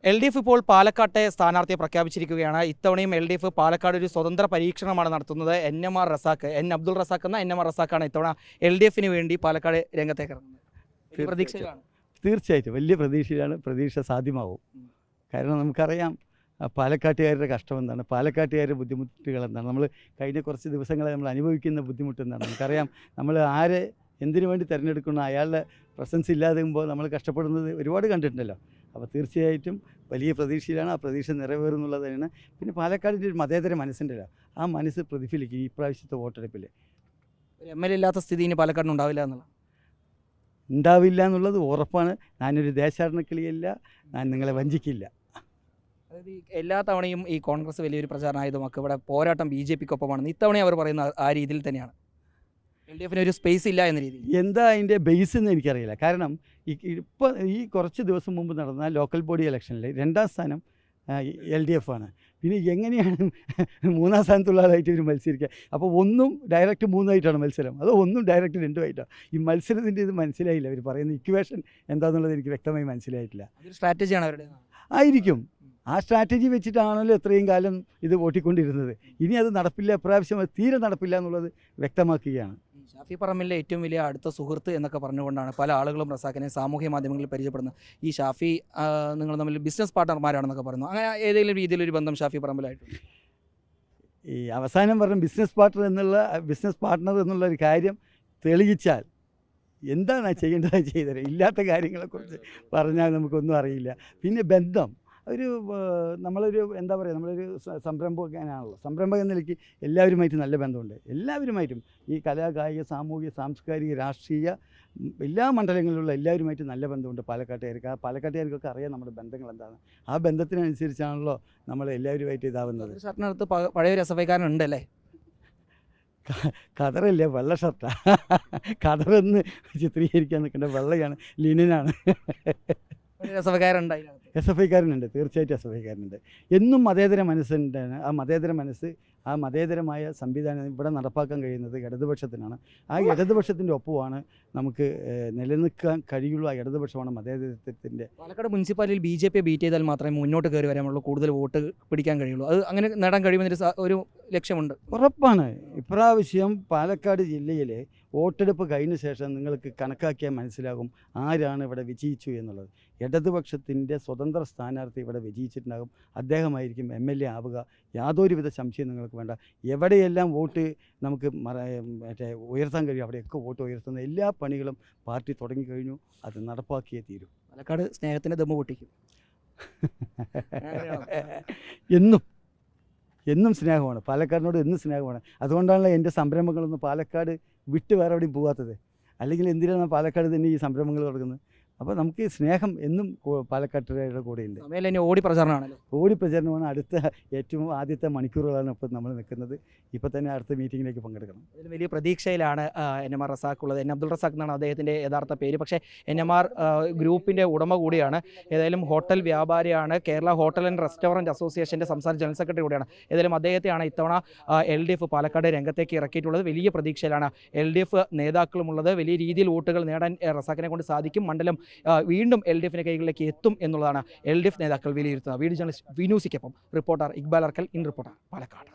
LDF ഇപ്പോൾ പാലക്കാട്ടെ സ്ഥാനാർത്ഥിയെ പ്രഖ്യാപിച്ചിരിക്കുകയാണ്. ഇത്തവണയും LDF പാലക്കാട് ഒരു സ്വതന്ത്ര പരീക്ഷണമാണ് നടത്തുന്നത്. NMR റസാഖ്, അബ്ദുൾ റസാഖ് എന്ന NMR റസാഖാണ് ഇത്തവണ LDFന് വേണ്ടി പാലക്കാട് രംഗത്തേക്ക് ഇറങ്ങുന്നത്. പ്രതീക്ഷയിലാണ്. തീർച്ചയായിട്ടും വലിയ പ്രതീക്ഷയിലാണ്. പ്രതീക്ഷ സാധ്യമാവും. കാരണം നമുക്കറിയാം പാലക്കാട്ടുകാരുടെ കഷ്ടം എന്താണ്, പാലക്കാട്ടുകാരുടെ ബുദ്ധിമുട്ടുകൾ എന്താണ്. നമ്മൾ കഴിഞ്ഞ കുറച്ച് ദിവസങ്ങളെ നമ്മൾ അനുഭവിക്കുന്ന ബുദ്ധിമുട്ട് എന്താണ് നമുക്കറിയാം. നമ്മൾ ആരെ എന്തിനു വേണ്ടി തിരഞ്ഞെടുക്കണം, അയാളുടെ പ്രസൻസ് ഇല്ലാതെയുമ്പോൾ നമ്മൾ കഷ്ടപ്പെടുന്നത് ഒരുപാട് കണ്ടിട്ടുണ്ടല്ലോ. അപ്പോൾ തീർച്ചയായിട്ടും വലിയ പ്രതീക്ഷയിലാണ്. ആ പ്രതീക്ഷ നിറവേറുന്നുള്ളത് തന്നെയാണ്. പിന്നെ പാലക്കാടിൻ്റെ ഒരു മതേതര മനസ്സുണ്ടല്ലോ, ആ മനസ്സ് പ്രതിഫലിക്കും ഈ പ്രാവശ്യത്തെ വോട്ടെടുപ്പിൽ. ഒരു MLA ഇല്ലാത്ത സ്ഥിതി ഇനി പാലക്കാടിന് ഉണ്ടാവില്ല എന്നുള്ളത് ഉറപ്പാണ്. ഞാനൊരു ദേശാടനക്കിളിയല്ല, ഞാൻ നിങ്ങളെ വഞ്ചിക്കില്ല. അതായത് എല്ലാ തവണയും ഈ കോൺഗ്രസ് വലിയൊരു പ്രചാരണം ആയുധമാക്കുക, ഇവിടെ പോരാട്ടം BJPക്കൊപ്പമാണെന്ന്. ഇത്തവണയും അവർ പറയുന്ന ആ രീതിയിൽ തന്നെയാണ്. LDFന് ഒരു സ്പേസ് ഇല്ല എന്ന രീതിയിൽ. എന്താ അതിൻ്റെ ബേസ് എന്ന് എനിക്കറിയില്ല. കാരണം ഇപ്പോൾ ഈ കുറച്ച് ദിവസം മുമ്പ് നടന്ന ലോക്കൽ ബോഡി ഇലക്ഷനിൽ 2ാം സ്ഥാനം LDF ആണ്. പിന്നെ എങ്ങനെയാണ് 3ാം സ്ഥാനത്തുള്ള ആളായിട്ട് ഇവർ മത്സരിക്കുക? അപ്പോൾ ഒന്നും ഡയറക്റ്റ് 3ആയിട്ടാണ് മത്സരം, അതോ ഒന്നും ഡയറക്റ്റ് 2ആയിട്ടാണ്? ഈ മത്സരത്തിൻ്റെ ഇത് മനസ്സിലായില്ല. അവർ പറയുന്ന ഇക്വേഷൻ എന്താണെന്നുള്ളത് എനിക്ക് വ്യക്തമായി മനസ്സിലായിട്ടില്ല. അതൊരു സ്ട്രാറ്റജിയാണ് അവരുടെ. ആയിരിക്കും. ആ സ്ട്രാറ്റജി വെച്ചിട്ടാണല്ലോ എത്രയും കാലം ഇത് ഓട്ടിക്കൊണ്ടിരുന്നത്. ഇനി അത് നടപ്പില്ല, പ്രാവശ്യം അത് തീരെ നടപ്പില്ല എന്നുള്ളത് വ്യക്തമാക്കുകയാണ്. ഷാഫി പറമ്പിലിൻ്റെ ഏറ്റവും വലിയ അടുത്ത സുഹൃത്ത് എന്നൊക്കെ പറഞ്ഞുകൊണ്ടാണ് പല ആളുകളും റസാഖിനെ സാമൂഹ്യ മാധ്യമങ്ങളിൽ പരിചയപ്പെടുന്നത്. ഈ ഷാഫി നിങ്ങൾ തമ്മിൽ ബിസിനസ് പാർട്ണർമാരാണെന്നൊക്കെ പറയുന്നു. അങ്ങനെ ഏതെങ്കിലും രീതിയിലൊരു ബന്ധം ഷാഫി പറമ്പിലായിട്ട്? ഈ അവസാനം പറഞ്ഞ ബിസിനസ് പാർട്ണർ എന്നുള്ള ഒരു കാര്യം തെളിയിച്ചാൽ എന്താണ് ചെയ്യേണ്ടത് ചെയ്തത്. ഇല്ലാത്ത കാര്യങ്ങളെക്കുറിച്ച് പറഞ്ഞാൽ നമുക്കൊന്നും അറിയില്ല. പിന്നെ ബന്ധം നമ്മളൊരു എന്താ പറയുക, നമ്മളൊരു സംരംഭകനാണല്ലോ. സംരംഭകൻ നിലയ്ക്ക് എല്ലാവരുമായിട്ട് നല്ല ബന്ധമുണ്ട്. എല്ലാവരുമായിട്ടും ഈ കലാ, കായിക, സാമൂഹിക, സാംസ്കാരിക, രാഷ്ട്രീയ എല്ലാ മണ്ഡലങ്ങളിലുള്ള എല്ലാവരുമായിട്ട് നല്ല ബന്ധമുണ്ട് പാലക്കാട്ടുകാർക്ക്. ആ പാലക്കാട്ടുകാർക്കൊക്കെ അറിയാം നമ്മുടെ ബന്ധങ്ങൾ എന്താണ്. ആ ബന്ധത്തിനനുസരിച്ചാണല്ലോ നമ്മൾ എല്ലാവരുമായിട്ട് ഇതാവുന്നത്. ഷർട്ടിനടുത്ത് പഴയൊരു SFIക്കാരനുണ്ടല്ലേ? കതറല്ലേ, വെള്ള ഷർട്ടാണ്. കതറെന്ന് ചിത്രീകരിക്കാൻ നിൽക്കേണ്ട വെള്ളയാണ്, ലിനനാണ്. SFIക്കാരനുണ്ട്, തീർച്ചയായിട്ടും SFIക്കാരനുണ്ട്. എന്നും മതേതര മനസ്സുണ്ടാണ്. ആ മതേതര മനസ്സ്, ആ മതേതരമായ സംവിധാനം ഇവിടെ നടപ്പാക്കാൻ കഴിയുന്നത് ഇടതുപക്ഷത്തിനാണ്. ആ ഇടതുപക്ഷത്തിൻ്റെ ഒപ്പമാണ് നമുക്ക് നിലനിൽക്കാൻ കഴിയുള്ളൂ. ആ ഇടതുപക്ഷമാണ് മതേതരത്തിൻ്റെ. പാലക്കാട് മുനിസിപ്പാലിറ്റിയിൽ BJP ബീറ്റ് ചെയ്താൽ മാത്രമേ മുന്നോട്ട് കയറി വരാനുള്ളൂ, കൂടുതൽ വോട്ട് പിടിക്കാൻ കഴിയുള്ളൂ. അത് അങ്ങനെ നേടാൻ കഴിയുമെന്നൊരു ഒരു ലക്ഷ്യമുണ്ട്. ഉറപ്പാണ്. ഇപ്രാവശ്യം പാലക്കാട് ജില്ലയിലെ വോട്ടെടുപ്പ് കഴിഞ്ഞ ശേഷം നിങ്ങൾക്ക് കണക്കാക്കിയാൽ മനസ്സിലാകും ആരാണ് ഇവിടെ വിജയിച്ചു എന്നുള്ളത്. ഇടതുപക്ഷത്തിൻ്റെ സ്വതന്ത്ര സ്ഥാനാർത്ഥി ഇവിടെ വിജയിച്ചിട്ടുണ്ടാകും. അദ്ദേഹമായിരിക്കും MLA ആവുക. യാതൊരുവിധ സംശയം നിങ്ങൾക്ക് വേണ്ട. എവിടെയെല്ലാം വോട്ട് നമുക്ക് ഉയർത്താൻ കഴിയും അവിടെയൊക്കെ വോട്ട് ഉയർത്തുന്ന എല്ലാ പണികളും പാർട്ടി തുടങ്ങിക്കഴിഞ്ഞു. അത് നടപ്പാക്കിയേ തീരും. പാലക്കാട് സ്നേഹത്തിൻ്റെ ദമ്മ് പൊട്ടിക്കും. എന്നും സ്നേഹമാണ് പാലക്കാടിനോട്, എന്നും സ്നേഹമാണ്. അതുകൊണ്ടാണല്ലോ എൻ്റെ സംരംഭങ്ങളൊന്നും പാലക്കാട് വിട്ട് വേറെ എവിടെയും പോകാത്തത്. അല്ലെങ്കിൽ എന്തിനാണ് പാലക്കാട് തന്നെ ഈ സംരംഭങ്ങൾ തുടങ്ങുന്നത്? അപ്പോൾ നമുക്ക് സ്നേഹം എന്നും പാലക്കാട്ടുകാരുടെ കൂടെയുണ്ട്. ഓടി പ്രചാരണമാണല്ലോ. ഓടി പ്രചാരണമാണ്. ഏറ്റവും ആദ്യത്തെ മണിക്കൂറുകളാണ് ഇപ്പോൾ നമ്മൾ നിൽക്കുന്നത്. ഇപ്പോൾ തന്നെ അടുത്ത മീറ്റിങ്ങിലേക്ക് പങ്കെടുക്കണം. അതിൽ വലിയ പ്രതീക്ഷയിലാണ് NMR റസാഖ് ഉള്ളത്. അബ്ദുൾ റസാഖ് എന്നാണ് അദ്ദേഹത്തിൻ്റെ യഥാർത്ഥ പേര്. പക്ഷേ NMR ഗ്രൂപ്പിൻ്റെ ഉടമ കൂടിയാണ്. ഏതായാലും ഹോട്ടൽ വ്യാപാരിയാണ്. കേരള ഹോട്ടൽ ആൻഡ് റെസ്റ്റോറൻറ്റ് അസോസിയേഷൻ്റെ സംസ്ഥാന ജനറൽ സെക്രട്ടറി കൂടിയാണ്. ഏതായാലും അദ്ദേഹത്തെയാണ് ഇത്തവണ LDF പാലക്കാട് രംഗത്തേക്ക് ഇറക്കിയിട്ടുള്ളത്. വലിയ പ്രതീക്ഷയിലാണ് LDF നേതാക്കളുമുള്ളത്. വലിയ രീതിയിൽ വോട്ടുകൾ നേടാൻ റസാഖിനെ കൊണ്ട് സാധിക്കും. മണ്ഡലം വീണ്ടും LDFിൻ്റെ കൈകളിലേക്ക് എത്തും എന്നുള്ളതാണ് LDF നേതാക്കൾ വിലയിരുത്തുന്നത്. വീഡിയോ ജേർണലിസ്റ്റ് വിനൂസിക്കൊപ്പം reporter Iqbal Arkkal, in reporter, Palakkad.